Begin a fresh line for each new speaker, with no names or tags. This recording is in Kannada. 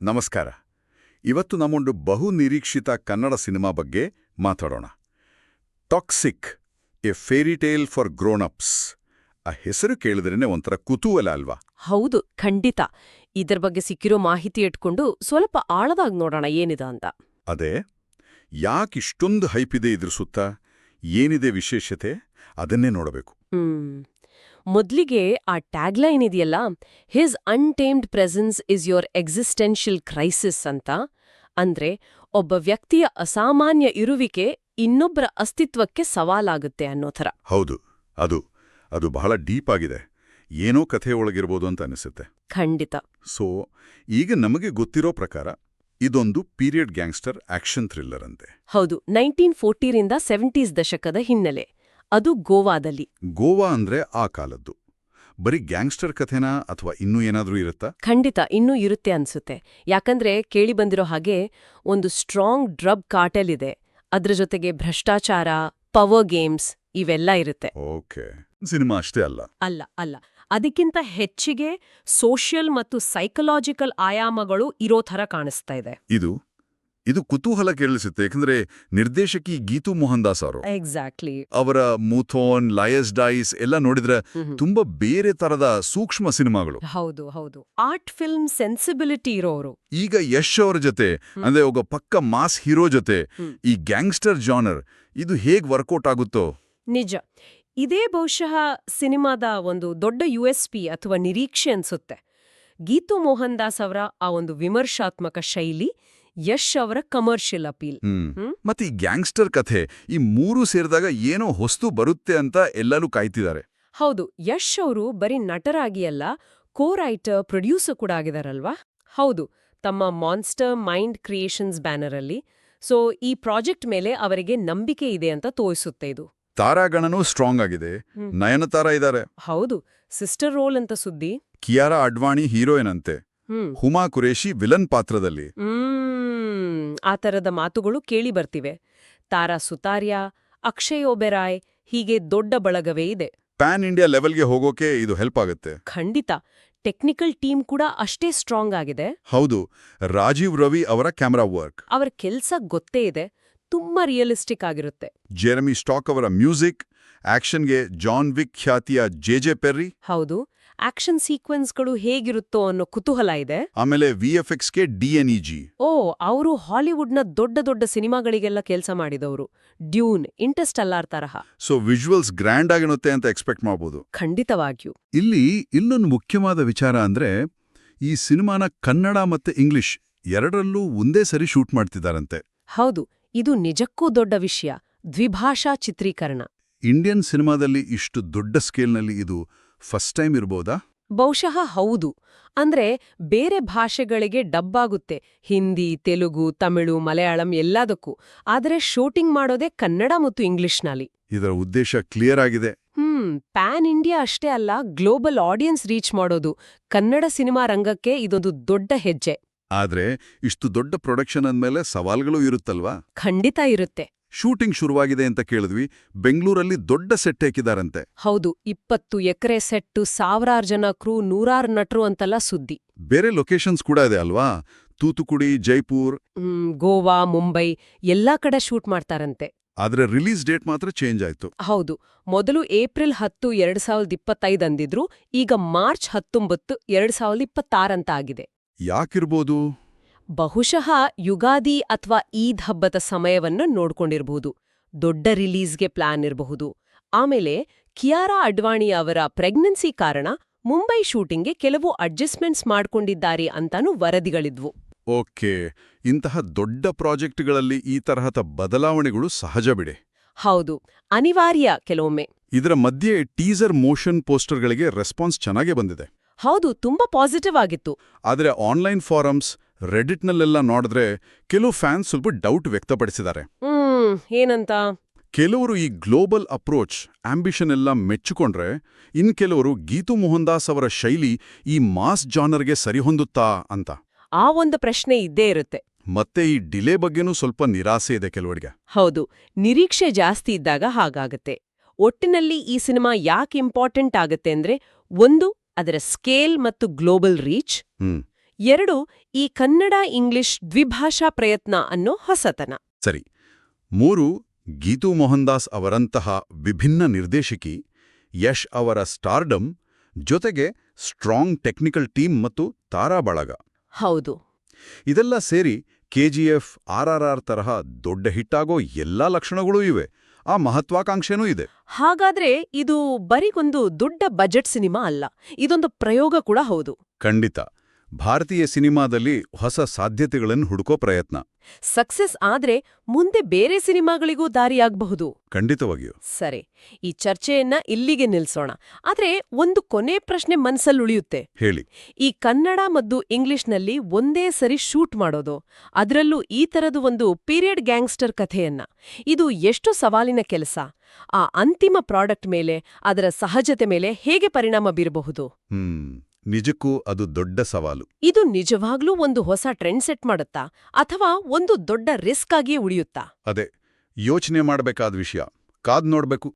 ನಮಸ್ಕಾರ. ಇವತ್ತು ನಮ್ಮೊಂದು ಬಹು ನಿರೀಕ್ಷಿತ ಕನ್ನಡ ಸಿನಿಮಾ ಬಗ್ಗೆ ಮಾತಾಡೋಣ. Toxic, a fairy tale for grown ups. ಆ ಹೆಸರು ಕೇಳಿದ್ರೇನೆ ಒಂಥರ ಕುತೂಹಲ ಅಲ್ವಾ?
ಹೌದು, ಖಂಡಿತ. ಇದರ ಬಗ್ಗೆ ಸಿಕ್ಕಿರೋ ಮಾಹಿತಿ ಇಟ್ಕೊಂಡು ಸ್ವಲ್ಪ ಆಳದಾಗಿ ನೋಡೋಣ ಏನಿದೆ ಅಂತ.
ಅದೇ, ಯಾಕಿಷ್ಟೊಂದು ಹೈಪಿದೆ ಇದ್ರ ಸುತ್ತ, ಏನಿದೆ ವಿಶೇಷತೆ, ಅದನ್ನೇ ನೋಡಬೇಕು.
ಮೊದ್ಲಿಗೆ ಆ ಟ್ಯಾಗ್ಲೈನ್ ಇದೆಯಲ್ಲ, his untamed presence is your existential crisis ಅಂತ. ಅಂದ್ರೆ ಒಬ್ಬ ವ್ಯಕ್ತಿಯ ಅಸಾಮಾನ್ಯ ಇರುವಿಕೆ ಇನ್ನೊಬ್ಬರ ಅಸ್ತಿತ್ವಕ್ಕೆ ಸವಾಲಾಗುತ್ತೆ ಅನ್ನೋ ಥರ.
ಹೌದು, ಅದು ಬಹಳ ಡೀಪ್ ಆಗಿದೆ. ಏನೋ ಕಥೆ ಒಳಗಿರ್ಬೋದು ಅಂತ ಅನಿಸುತ್ತೆ.
ಖಂಡಿತ.
ಸೊ ಈಗ ನಮಗೆ ಗೊತ್ತಿರೋ ಪ್ರಕಾರ ಇದೊಂದು ಪೀರಿಯಡ್ ಗ್ಯಾಂಗ್ಸ್ಟರ್ ಆಕ್ಷನ್ ಥ್ರಿಲ್ಲರ್ ಅಂತೆ.
ಹೌದು, 1940ರಿಂದ 70s ದಶಕದ ಹಿನ್ನೆಲೆ. ಅದು ಗೋವಾದಲ್ಲಿ.
ಗೋವಾ ಅಂದ್ರೆ ಆ ಕಾಲದ್ದು. ಬರೀ ಗ್ಯಾಂಗ್ಸ್ಟರ್ ಕಥೆನಾ ಅಥವಾ ಇನ್ನೂ ಏನಾದ್ರೂ ಇರುತ್ತಾ?
ಖಂಡಿತ ಇನ್ನೂ ಇರುತ್ತೆ ಅನ್ಸುತ್ತೆ. ಯಾಕಂದ್ರೆ ಕೇಳಿ ಬಂದಿರೋ ಹಾಗೆ ಒಂದು ಸ್ಟ್ರಾಂಗ್ ಡ್ರಗ್ ಕಾರ್ಟೆಲ್ ಇದೆ. ಅದ್ರ ಜೊತೆಗೆ ಭ್ರಷ್ಟಾಚಾರ, ಪವರ್ ಗೇಮ್ಸ್ ಇವೆಲ್ಲ ಇರುತ್ತೆ.
ಓಕೆ, ಸಿನಿಮಾ ಅಷ್ಟೇ ಅಲ್ಲ.
ಅಲ್ಲ, ಅದಕ್ಕಿಂತ ಹೆಚ್ಚಿಗೆ ಸೋಷಿಯಲ್ ಮತ್ತು ಸೈಕಲಾಜಿಕಲ್ ಆಯಾಮಗಳು ಇರೋ ಥರ ಕಾಣಿಸ್ತಾ ಇದೆ.
ಇದು ಕುತೂಹಲ ಕೇಳಿಸುತ್ತೆ. ಯಾಕಂದ್ರೆ ನಿರ್ದೇಶಕಿ ಗೀತು ಮೋಹನ್ ದಾಸ್ ಅವರು
ಎಕ್ಸಾಕ್ಟ್ಲಿ
ಅವರ ಮೂಥೋನ್, ಲಯಸ್ ಡೈಸ್ ಎಲ್ಲ ನೋಡಿದ್ರೆ ತುಂಬಾ ಬೇರೆ ತರದ ಸೂಕ್ಷ್ಮ ಸಿನಿಮಾಗಳು.
ಹೌದು, ಆರ್ಟ್ ಫಿಲ್ಮ್ ಸೆನ್ಸಿಬಿಲಿಟಿ ಇರೋರು.
ಈಗ ಯಶ್ ಅವರ ಜೊತೆ ಅಂದ್ರೆ ಒಬ್ಬ ಪಕ್ಕ ಮಾಸ್ ಹೀರೋ ಜೊತೆ ಈ ಗ್ಯಾಂಗ್ಸ್ಟರ್ ಜಾನರ್ ಇದು ಹೇಗ್ ವರ್ಕೌಟ್ ಆಗುತ್ತೋ.
ನಿಜ, ಇದೇ ಬಹುಶಃ ಸಿನಿಮಾದ ಒಂದು ದೊಡ್ಡ USP ಅಥವಾ ನಿರೀಕ್ಷೆ ಅನ್ಸುತ್ತೆ. ಗೀತು ಮೋಹನ್ ದಾಸ್ ಅವರ ಆ ಒಂದು ವಿಮರ್ಶಾತ್ಮಕ ಶೈಲಿ, ಯಶ್ ಅವರ ಕಮರ್ಷಿಯಲ್ ಅಪೀಲ್.
ಮತ್ತೆ ಈ ಗ್ಯಾಂಗ್ಸ್ಟರ್ ಕಥೆ, ಈ ಮೂರು ಸೇರಿದಾಗ ಏನೋ ಹೊಸ್ತು ಬರುತ್ತೆ ಅಂತ ಎಲ್ಲರೂ ಕಾಯ್ತಿದ್ದಾರೆ.
ಹೌದು, ಯಶ್ ಅವರು ಬರೀ ನಟರಾಗಿ ಅಲ್ಲ, ಕೋ ರೈಟರ್, ಪ್ರೊಡ್ಯೂಸರ್ ಕೂಡ ಆಗಿದಾರಲ್ವಾ? ಹೌದು, ತಮ್ಮ ಮಾನ್ಸ್ಟರ್ ಮೈಂಡ್ ಕ್ರಿಯೇಷನ್ಸ್ ಬ್ಯಾನರ್ ಅಲ್ಲಿ. ಸೊ ಈ ಪ್ರಾಜೆಕ್ಟ್ ಮೇಲೆ ಅವರಿಗೆ ನಂಬಿಕೆ ಇದೆ ಅಂತ ತೋರಿಸುತ್ತೆ ಇದು.
ತಾರಾಗಣನೂ ಸ್ಟ್ರಾಂಗ್ ಆಗಿದೆ. ನಯನತಾರಾ ಇದ್ದಾರೆ.
ಹೌದು, ಸಿಸ್ಟರ್ ರೋಲ್ ಅಂತ ಸುದ್ದಿ.
ಕಿಯಾರಾ ಅಡ್ವಾಣಿ ಹೀರೋಯಿನ್ ಅಂತೆ. ಹುಮಾ ಕುರೇಶಿ ವಿಲನ್ ಪಾತ್ರದಲ್ಲಿ.
ಆ ತರದ ಮಾತುಗಳು ಕೇಳಿ ಬರ್ತಿವೆ. ತಾರಾ ಸುತಾರ್ಯಾ, ಅಕ್ಷಯ್ ಒಬೆರಾಯ್, ಹೀಗೆ ದೊಡ್ಡ ಬಳಗವೇ ಇದೆ.
ಪ್ಯಾನ್ ಇಂಡಿಯಾ ಲೆವೆಲ್ಗೆ ಹೋಗೋಕೆ ಇದು ಹೆಲ್ಪ್ ಆಗುತ್ತೆ.
ಖಂಡಿತ. ಟೆಕ್ನಿಕಲ್ ಟೀಮ್ ಕೂಡ ಅಷ್ಟೇ ಸ್ಟ್ರಾಂಗ್ ಆಗಿದೆ.
ಹೌದು, ರಾಜೀವ್ ರವಿ ಅವರ ಕ್ಯಾಮರಾ ವರ್ಕ್,
ಅವರ ಕೆಲ್ಸ ಗೊತ್ತೇ ಇದೆ, ತುಂಬಾ ರಿಯಲಿಸ್ಟಿಕ್ ಆಗಿರುತ್ತೆ.
ಜೆರೆಮಿ ಸ್ಟಾಕ್ ಅವರ ಮ್ಯೂಸಿಕ್, ಆಕ್ಷನ್ಗೆ ಜಾನ್ ವಿಕ್ ಖ್ಯಾತಿಯ ಜೆ ಪೆರ್ರಿ.
ಹೌದು, ಆಕ್ಷನ್ ಸೀಕ್ವೆನ್ಸ್ಗಳು ಹೇಗಿರುತ್ತೋ ಅನ್ನೋ ಕುತೂಹಲ ಇದೆ.
ಆಮೇಲೆ VFXಗೆ DNEG.
ಅವರು ಹಾಲಿವುಡ್ನ ದೊಡ್ಡ ದೊಡ್ಡ ಸಿನಿಮಾಗಳಿಗೆಲ್ಲ ಕೆಲಸ ಮಾಡಿದವರು. ಡ್ಯೂನ್, ಇಂಟರ್ಸ್ಟೆಲ್ಲಾರ್ ತರಹ.
ಸೊ ವಿಜುವಲ್ಸ್ ಗ್ರ್ಯಾಂಡ್ ಆಗಿರುತ್ತೆ ಅಂತ ಎಕ್ಸ್ಪೆಕ್ಟ್ ಮಾಡಬಹುದು.
ಖಂಡಿತವಾಗಿಯೂ.
ಇಲ್ಲಿ ಇನ್ನೊಂದು ಮುಖ್ಯವಾದ ವಿಚಾರ ಅಂದ್ರೆ, ಈ ಸಿನಿಮಾನ ಕನ್ನಡ ಮತ್ತೆ ಇಂಗ್ಲಿಷ್ ಎರಡರಲ್ಲೂ ಒಂದೇ ಸರಿ ಶೂಟ್ ಮಾಡ್ತಿದ್ದಾರಂತೆ.
ಹೌದು, ಇದು ನಿಜಕ್ಕೂ ದೊಡ್ಡ ವಿಷಯ. ದ್ವಿಭಾಷಾ ಚಿತ್ರೀಕರಣ.
ಇಂಡಿಯನ್ ಸಿನಿಮಾದಲ್ಲಿ ಇಷ್ಟು ದೊಡ್ಡ ಸ್ಕೇಲ್ನಲ್ಲಿ ಇದು ಫಸ್ಟ್ ಟೈಮ್ ಇರ್ಬೋದಾ?
ಬಹುಶಃ ಹೌದು. ಅಂದ್ರೆ ಬೇರೆ ಭಾಷೆಗಳಿಗೆ ಡಬ್ ಆಗುತ್ತೆ, ಹಿಂದಿ, ತೆಲುಗು, ತಮಿಳು, ಮಲಯಾಳಂ ಎಲ್ಲದಕ್ಕೂ. ಆದರೆ ಶೂಟಿಂಗ್ ಮಾಡೋದೇ ಕನ್ನಡ ಮತ್ತು ಇಂಗ್ಲಿಷ್ನಲ್ಲಿ.
ಇದರ ಉದ್ದೇಶ ಕ್ಲಿಯರ್ ಆಗಿದೆ.
ಪ್ಯಾನ್ ಇಂಡಿಯಾ ಅಷ್ಟೇ ಅಲ್ಲ, ಗ್ಲೋಬಲ್ ಆಡಿಯನ್ಸ್ ರೀಚ್ ಮಾಡೋದು. ಕನ್ನಡ ಸಿನಿಮಾ ರಂಗಕ್ಕೆ ಇದೊಂದು ದೊಡ್ಡ ಹೆಜ್ಜೆ.
ಆದ್ರೆ ಇಷ್ಟು ದೊಡ್ಡ ಪ್ರೊಡಕ್ಷನ್ ಅಂದ್ಮೇಲೆ ಸವಾಲ್ಗಳು ಇರುತ್ತಲ್ವಾ?
ಖಂಡಿತ ಇರುತ್ತೆ.
ಶೂಟಿಂಗ್ ಶುರುವಾಗಿದೆ ಅಂತ ಕೇಳಿದ್ವಿ. ಬೆಂಗಳೂರಲ್ಲಿ ದೊಡ್ಡ ಸೆಟ್ ಹಾಕಿದಾರಂತೆ.
ಹೌದು, 20 ಎಕರೆ ಸೆಟ್ಟು, 1000 ಜನ ಕ್ರೂ, 100 ನಟರು ಅಂತೆಲ್ಲ ಸುದ್ದಿ.
ಬೇರೆ ಲೊಕೇಶನ್ಸ್ ಕೂಡ ಇದೆ ಅಲ್ವಾ? ತೂತುಕುಡಿ, ಜೈಪುರ್,
ಗೋವಾ, ಮುಂಬೈ ಎಲ್ಲಾ ಕಡೆ ಶೂಟ್ ಮಾಡ್ತಾರಂತೆ.
ಆದ್ರೆ ರಿಲೀಸ್ ಡೇಟ್ ಮಾತ್ರ ಚೇಂಜ್ ಆಯ್ತು.
ಹೌದು, ಮೊದಲು ಏಪ್ರಿಲ್ 10, 2025 ಅಂದಿದ್ರು. ಈಗ ಮಾರ್ಚ್ 19, 2026 ಅಂತ ಆಗಿದೆ.
ಯಾಕಿರ್ಬೋದು?
ಬಹುಶಃ ಯುಗಾದಿ ಅಥವಾ ಈದ್ ಹಬ್ಬದ ಸಮಯವನ್ನು ನೋಡ್ಕೊಂಡಿರಬಹುದು. ದೊಡ್ಡ ರಿಲೀಸ್ಗೆ ಪ್ಲಾನ್ ಇರಬಹುದು. ಆಮೇಲೆ ಕಿಯಾರಾ ಅಡ್ವಾಣಿ ಅವರ ಪ್ರೆಗ್ನೆನ್ಸಿ ಕಾರಣ ಮುಂಬೈ ಶೂಟಿಂಗ್ಗೆ ಕೆಲವು ಅಡ್ಜಸ್ಟ್ಮೆಂಟ್ಸ್ ಮಾಡ್ಕೊಂಡಿದ್ದಾರೆ ಅಂತಾನೂ ವರದಿಗಳಿದ್ವು.
ಓಕೆ, ಇಂತಹ ದೊಡ್ಡ ಪ್ರಾಜೆಕ್ಟ್ಗಳಲ್ಲಿ ಈ ತರಹದ ಬದಲಾವಣೆಗಳು ಸಹಜ ಬಿಡೆ.
ಹೌದು, ಅನಿವಾರ್ಯ ಕೆಲವೊಮ್ಮೆ.
ಇದರ ಮಧ್ಯೆ ಟೀಸರ್ ಮೋಷನ್ ಪೋಸ್ಟರ್ಗಳಿಗೆ ರೆಸ್ಪಾನ್ಸ್ ಚೆನ್ನಾಗೇ ಬಂದಿದೆ.
ಹೌದು, ತುಂಬಾ ಪಾಸಿಟಿವ್ ಆಗಿತ್ತು.
ಆದರೆ ಆನ್ಲೈನ್ ಫಾರಮ್ಸ್, ರೆಡಿಟ್ನಲ್ಲೆಲ್ಲ ನೋಡಿದ್ರೆ ಕೆಲವು ಫ್ಯಾನ್ಸ್ ಸ್ವಲ್ಪ ಡೌಟ್ ವ್ಯಕ್ತಪಡಿಸಿದ್ದಾರೆ.
ಏನಂತ?
ಕೆಲವರು ಈ ಗ್ಲೋಬಲ್ ಅಪ್ರೋಚ್, ಆಂಬಿಷನ್ ಎಲ್ಲ ಮೆಚ್ಚಿಕೊಂಡ್ರೆ, ಕೆಲವರು ಗೀತು ಮೋಹನ್ ದಾಸ್ ಅವರ ಶೈಲಿ ಈ ಮಾಸ್ ಜಾನರ್ಗೆ ಸರಿಹೊಂದುತ್ತಾ ಅಂತ.
ಆ ಒಂದು ಪ್ರಶ್ನೆ ಇದ್ದೇ ಇರುತ್ತೆ.
ಮತ್ತೆ ಈ ಡಿಲೇ ಬಗ್ಗೆನೂ ಸ್ವಲ್ಪ ನಿರಾಸೆ ಇದೆ ಕೆಲವರಿಗೆ.
ಹೌದು, ನಿರೀಕ್ಷೆ ಜಾಸ್ತಿ ಇದ್ದಾಗ ಹಾಗಾಗತ್ತೆ. ಒಟ್ಟಿನಲ್ಲಿ ಈ ಸಿನಿಮಾ ಯಾಕೆ ಇಂಪಾರ್ಟೆಂಟ್ ಆಗತ್ತೆ ಅಂದ್ರೆ, ಒಂದು ಅದರ ಸ್ಕೇಲ್ ಮತ್ತು ಗ್ಲೋಬಲ್ ರೀಚ್, 2 ಈ ಕನ್ನಡ ಇಂಗ್ಲಿಷ್ ದ್ವಿಭಾಷಾ ಪ್ರಯತ್ನ ಅನ್ನೋ ಹೊಸತನ.
ಸರಿ. 3 ಗೀತು ಮೋಹನ್ದಾಸ್ ಅವರಂತಹ ವಿಭಿನ್ನ ನಿರ್ದೇಶಕಿ, ಯಶ್ ಅವರ ಸ್ಟಾರ್ಡಮ್, ಜೊತೆಗೆ ಸ್ಟ್ರಾಂಗ್ ಟೆಕ್ನಿಕಲ್ ಟೀಮ್ ಮತ್ತು ತಾರಾ ಬಳಗ.
ಹೌದು.
ಇದೆಲ್ಲ ಸೇರಿ KGF, RRR ತರಹ ದೊಡ್ಡ ಹಿಟ್ಟಾಗೋ ಎಲ್ಲಾ ಲಕ್ಷಣಗಳೂ ಇವೆ. ಆ ಮಹತ್ವಾಕಾಂಕ್ಷೆನೂ ಇದೆ.
ಹಾಗಾದ್ರೆ ಇದು ಬರೀಗೊಂದು ದೊಡ್ಡ ಬಜೆಟ್ ಸಿನಿಮಾ ಅಲ್ಲ, ಇದೊಂದು ಪ್ರಯೋಗ ಕೂಡ ಹೌದು.
ಖಂಡಿತ. ಭಾರತೀಯ ಸಿನಿಮಾದಲ್ಲಿ ಹೊಸ ಸಾಧ್ಯತೆಗಳನ್ನು ಹುಡುಕೋ ಪ್ರಯತ್ನ.
ಸಕ್ಸಸ್ ಆದ್ರೆ ಮುಂದೆ ಬೇರೆ ಸಿನಿಮಾಗಳಿಗೂ ದಾರಿಯಾಗಬಹುದು.
ಖಂಡಿತವಾಗಿಯೂ.
ಸರಿ, ಈ ಚರ್ಚೆಯನ್ನ ಇಲ್ಲಿಗೆ ನಿಲ್ಸೋಣ. ಆದ್ರೆ ಒಂದು ಕೊನೆ ಪ್ರಶ್ನೆ ಮನ್ಸಲ್ಲುಳಿಯುತ್ತೆ.
ಹೇಳಿ.
ಈ ಕನ್ನಡ ಮತ್ತು ಇಂಗ್ಲಿಷ್ನಲ್ಲಿ ಒಂದೇ ಸರಿ ಶೂಟ್ ಮಾಡೋದು, ಅದರಲ್ಲೂ ಈ ತರದು ಒಂದು ಪೀರಿಯಡ್ ಗ್ಯಾಂಗ್ಸ್ಟರ್ ಕಥೆಯನ್ನ, ಇದು ಎಷ್ಟು ಸವಾಲಿನ ಕೆಲಸ? ಆ ಅಂತಿಮ ಪ್ರಾಡಕ್ಟ್ ಮೇಲೆ, ಅದರ ಸಹಜತೆ ಮೇಲೆ ಹೇಗೆ ಪರಿಣಾಮ ಬೀರಬಹುದು?
ನಿಜಕ್ಕೂ ಅದು ದೊಡ್ಡ ಸವಾಲು.
ಇದು ನಿಜವಾಗ್ಲೂ ಒಂದು ಹೊಸ ಟ್ರೆಂಡ್ ಸೆಟ್ ಮಾಡುತ್ತಾ ಅಥವಾ ಒಂದು ದೊಡ್ಡ ರಿಸ್ಕ್ ಆಗಿಯೇ ಉಳಿಯುತ್ತಾ?
ಅದೇ ಯೋಚನೆ ಮಾಡಬೇಕಾದ ವಿಷಯ. ಕಾದ್ ನೋಡ್ಬೇಕು.